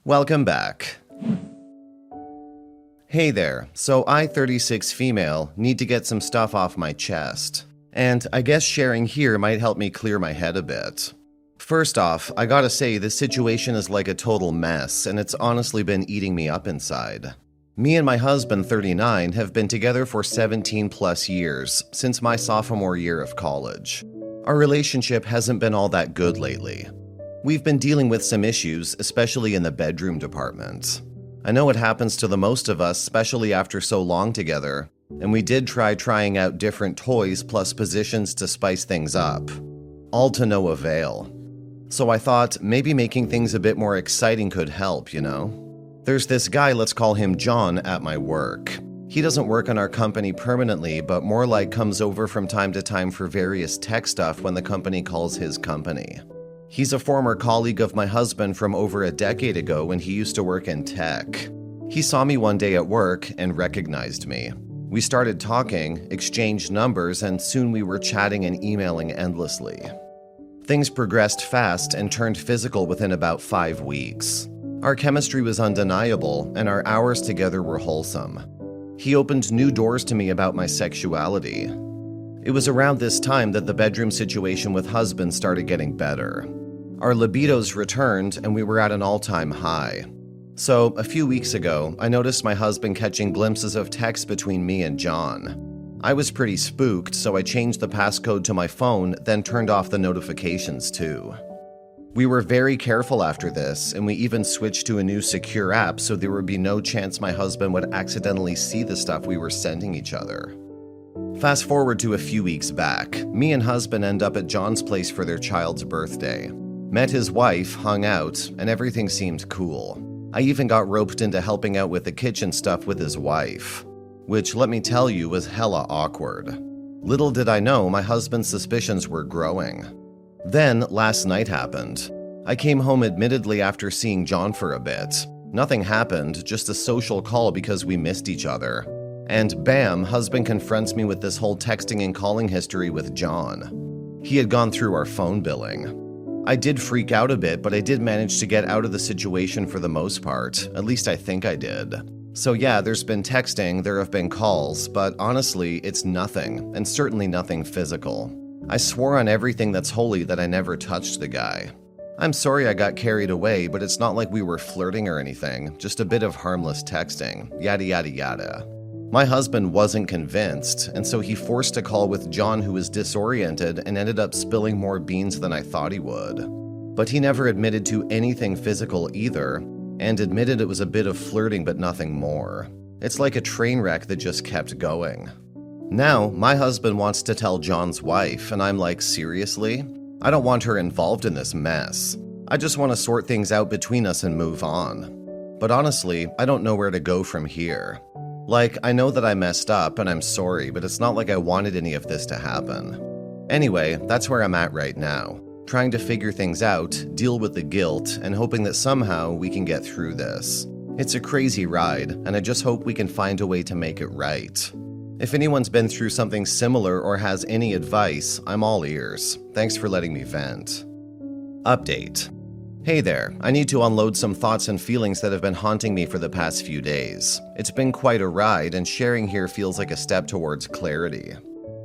Welcome back. Hey there, so I, 36 female, need to get some stuff off my chest. And I guess sharing here might help me clear my head a bit. First off, I gotta say this situation is like a total mess, and it's honestly been eating me up inside. Me and my husband, 39, have been together for 17 plus years, since my sophomore year of college. Our relationship hasn't been all that good lately. We've been dealing with some issues, especially in the bedroom department. I know it happens to the most of us, especially after so long together, and we did trying out different toys plus positions to spice things up. All to no avail. So I thought maybe making things a bit more exciting could help, you know? There's this guy, let's call him John, at my work. He doesn't work on our company permanently, but more like comes over from time to time for various tech stuff when the company calls his company. He's a former colleague of my husband from over a decade ago when he used to work in tech. He saw me one day at work and recognized me. We started talking, exchanged numbers, and soon we were chatting and emailing endlessly. Things progressed fast and turned physical within about 5 weeks. Our chemistry was undeniable, and our hours together were wholesome. He opened new doors to me about my sexuality. It was around this time that the bedroom situation with husband started getting better. Our libidos returned, and we were at an all-time high. So, a few weeks ago, I noticed my husband catching glimpses of text between me and John. I was pretty spooked, so I changed the passcode to my phone, then turned off the notifications too. We were very careful after this, and we even switched to a new secure app so there would be no chance my husband would accidentally see the stuff we were sending each other. Fast forward to a few weeks back, me and husband end up at John's place for their child's birthday. Met his wife, hung out, and everything seemed cool. I even got roped into helping out with the kitchen stuff with his wife, which, let me tell you, was hella awkward. Little did I know my husband's suspicions were growing. Then, last night happened. I came home admittedly after seeing John for a bit. Nothing happened, just a social call because we missed each other. And bam, husband confronts me with this whole texting and calling history with John. He had gone through our phone billing. I did freak out a bit, but I did manage to get out of the situation for the most part. At least I think I did. So yeah, there's been texting, there have been calls, but honestly, it's nothing, and certainly nothing physical. I swore on everything that's holy that I never touched the guy. I'm sorry I got carried away, but it's not like we were flirting or anything, just a bit of harmless texting, yada yada yada. My husband wasn't convinced, and so he forced a call with John, who was disoriented and ended up spilling more beans than I thought he would. But he never admitted to anything physical either, and admitted it was a bit of flirting but nothing more. It's like a train wreck that just kept going. Now, my husband wants to tell John's wife, and I'm like, seriously? I don't want her involved in this mess. I just want to sort things out between us and move on. But honestly, I don't know where to go from here. Like, I know that I messed up and I'm sorry, but it's not like I wanted any of this to happen. Anyway, that's where I'm at right now. Trying to figure things out, deal with the guilt, and hoping that somehow we can get through this. It's a crazy ride, and I just hope we can find a way to make it right. If anyone's been through something similar or has any advice, I'm all ears. Thanks for letting me vent. Update. Hey there, I need to unload some thoughts and feelings that have been haunting me for the past few days. It's been quite a ride, and sharing here feels like a step towards clarity.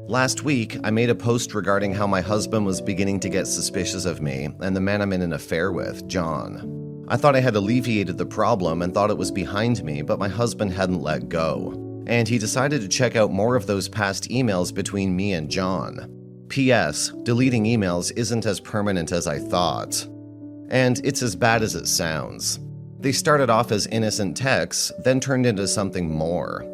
Last week, I made a post regarding how my husband was beginning to get suspicious of me and the man I'm in an affair with, John. I thought I had alleviated the problem and thought it was behind me, but my husband hadn't let go. And he decided to check out more of those past emails between me and John. P.S. Deleting emails isn't as permanent as I thought. And it's as bad as it sounds. They started off as innocent texts, then turned into something more.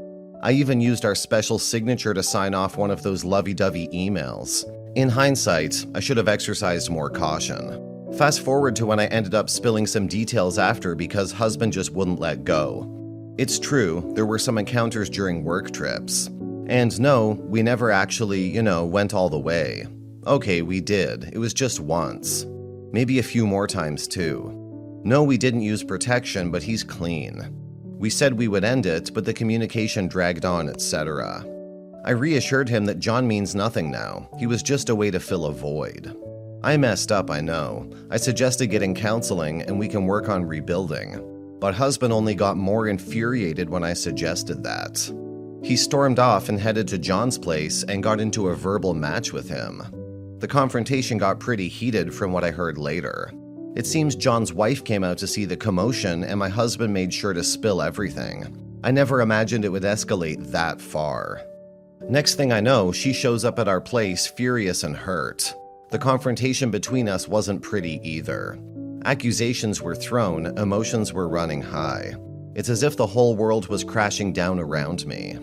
I even used our special signature to sign off one of those lovey-dovey emails. In hindsight, I should have exercised more caution. Fast forward to when I ended up spilling some details after because husband just wouldn't let go. It's true, there were some encounters during work trips. And no, we never actually, went all the way. Okay, we did. It was just once. Maybe a few more times too. No, we didn't use protection, but he's clean. We said we would end it, but the communication dragged on, etc. I reassured him that John means nothing now. He was just a way to fill a void. I messed up, I know. I suggested getting counseling and we can work on rebuilding. But husband only got more infuriated when I suggested that. He stormed off and headed to John's place and got into a verbal match with him. The confrontation got pretty heated from what I heard later. It seems John's wife came out to see the commotion and my husband made sure to spill everything. I never imagined it would escalate that far. Next thing I know, she shows up at our place furious and hurt. The confrontation between us wasn't pretty either. Accusations were thrown, emotions were running high. It's as if the whole world was crashing down around me.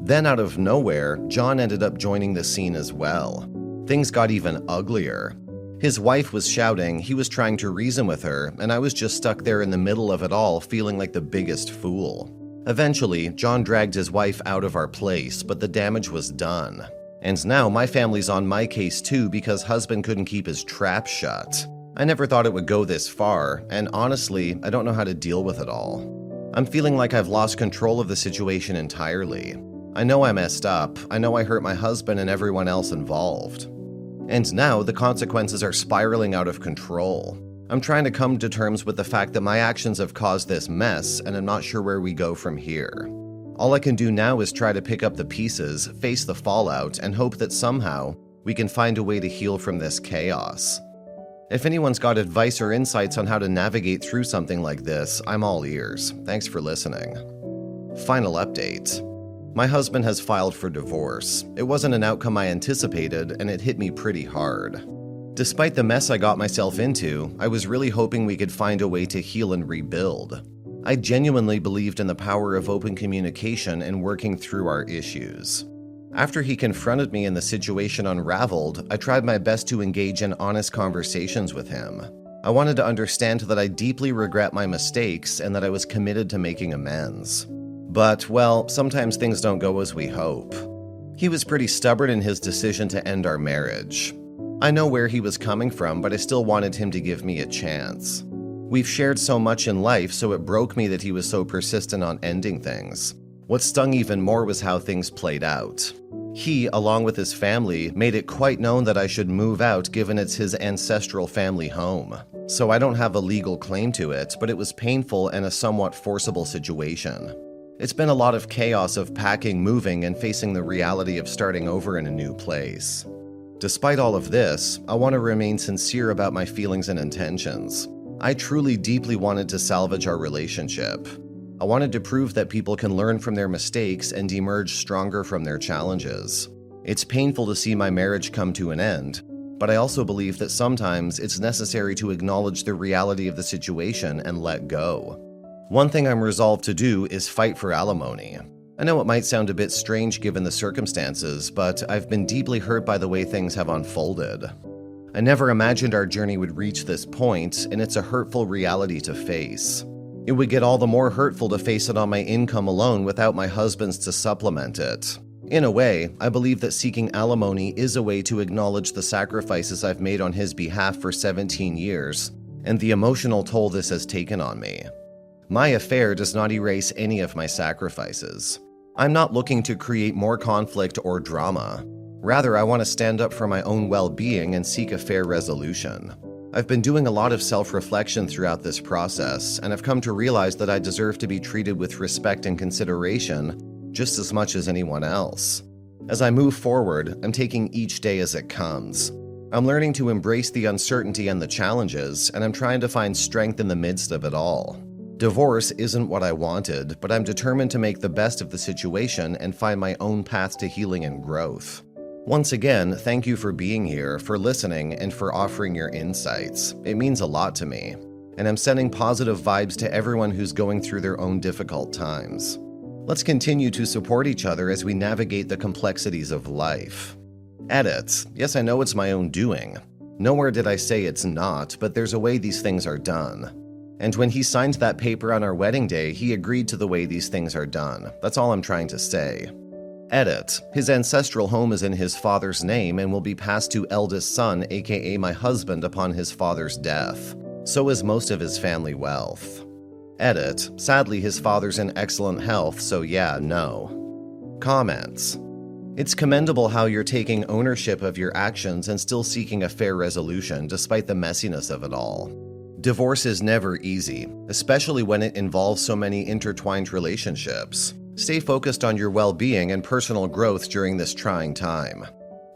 Then out of nowhere, John ended up joining the scene as well. Things got even uglier. His wife was shouting, he was trying to reason with her, and I was just stuck there in the middle of it all feeling like the biggest fool. Eventually, John dragged his wife out of our place, but the damage was done. And now my family's on my case too because husband couldn't keep his trap shut. I never thought it would go this far, and honestly, I don't know how to deal with it all. I'm feeling like I've lost control of the situation entirely. I know I messed up, I know I hurt my husband and everyone else involved. And now the consequences are spiraling out of control. I'm trying to come to terms with the fact that my actions have caused this mess, and I'm not sure where we go from here. All I can do now is try to pick up the pieces, face the fallout, and hope that somehow we can find a way to heal from this chaos. If anyone's got advice or insights on how to navigate through something like this, I'm all ears. Thanks for listening. Final update. My husband has filed for divorce. It wasn't an outcome I anticipated, and it hit me pretty hard. Despite the mess I got myself into, I was really hoping we could find a way to heal and rebuild. I genuinely believed in the power of open communication and working through our issues. After he confronted me and the situation unraveled, I tried my best to engage in honest conversations with him. I wanted to understand that I deeply regret my mistakes and that I was committed to making amends. But, well, sometimes things don't go as we hope. He was pretty stubborn in his decision to end our marriage. I know where he was coming from, but I still wanted him to give me a chance. We've shared so much in life, so it broke me that he was so persistent on ending things. What stung even more was how things played out. He, along with his family, made it quite known that I should move out given it's his ancestral family home. So I don't have a legal claim to it, but it was painful and a somewhat forcible situation. It's been a lot of chaos of packing, moving, and facing the reality of starting over in a new place. Despite all of this, I want to remain sincere about my feelings and intentions. I truly deeply wanted to salvage our relationship. I wanted to prove that people can learn from their mistakes and emerge stronger from their challenges. It's painful to see my marriage come to an end, but I also believe that sometimes it's necessary to acknowledge the reality of the situation and let go. One thing I'm resolved to do is fight for alimony. I know it might sound a bit strange given the circumstances, but I've been deeply hurt by the way things have unfolded. I never imagined our journey would reach this point, and it's a hurtful reality to face. It would get all the more hurtful to face it on my income alone without my husband's to supplement it. In a way, I believe that seeking alimony is a way to acknowledge the sacrifices I've made on his behalf for 17 years, and the emotional toll this has taken on me. My affair does not erase any of my sacrifices. I'm not looking to create more conflict or drama. Rather, I want to stand up for my own well-being and seek a fair resolution. I've been doing a lot of self-reflection throughout this process, and I've come to realize that I deserve to be treated with respect and consideration just as much as anyone else. As I move forward, I'm taking each day as it comes. I'm learning to embrace the uncertainty and the challenges, and I'm trying to find strength in the midst of it all. Divorce isn't what I wanted, but I'm determined to make the best of the situation and find my own path to healing and growth. Once again, thank you for being here, for listening, and for offering your insights. It means a lot to me, and I'm sending positive vibes to everyone who's going through their own difficult times. Let's continue to support each other as we navigate the complexities of life. Edit. Yes, I know it's my own doing. Nowhere did I say it's not, but there's a way these things are done. And when he signed that paper on our wedding day, he agreed to the way these things are done. That's all I'm trying to say. Edit. His ancestral home is in his father's name and will be passed to eldest son, aka my husband, upon his father's death. So is most of his family wealth. Edit. Sadly, his father's in excellent health, so yeah, no. Comments. It's commendable how you're taking ownership of your actions and still seeking a fair resolution despite the messiness of it all. Divorce is never easy, especially when it involves so many intertwined relationships. Stay focused on your well-being and personal growth during this trying time.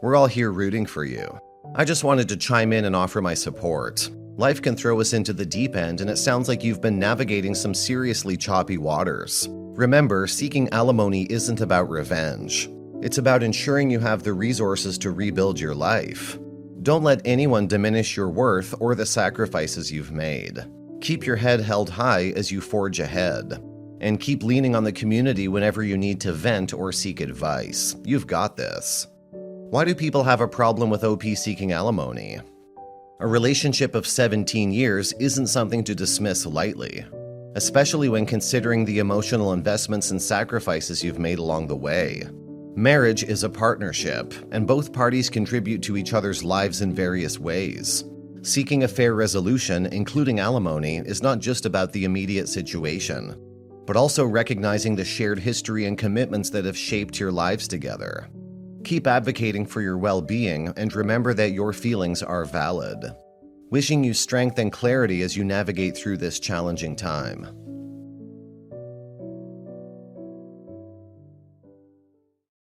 We're all here rooting for you. I just wanted to chime in and offer my support. Life can throw us into the deep end, and it sounds like you've been navigating some seriously choppy waters. Remember, seeking alimony isn't about revenge. It's about ensuring you have the resources to rebuild your life. Don't let anyone diminish your worth or the sacrifices you've made. Keep your head held high as you forge ahead. And keep leaning on the community whenever you need to vent or seek advice. You've got this. Why do people have a problem with OP seeking alimony? A relationship of 17 years isn't something to dismiss lightly, especially when considering the emotional investments and sacrifices you've made along the way. Marriage is a partnership, and both parties contribute to each other's lives in various ways. Seeking a fair resolution, including alimony, is not just about the immediate situation, but also recognizing the shared history and commitments that have shaped your lives together. Keep advocating for your well-being, and remember that your feelings are valid. Wishing you strength and clarity as you navigate through this challenging time.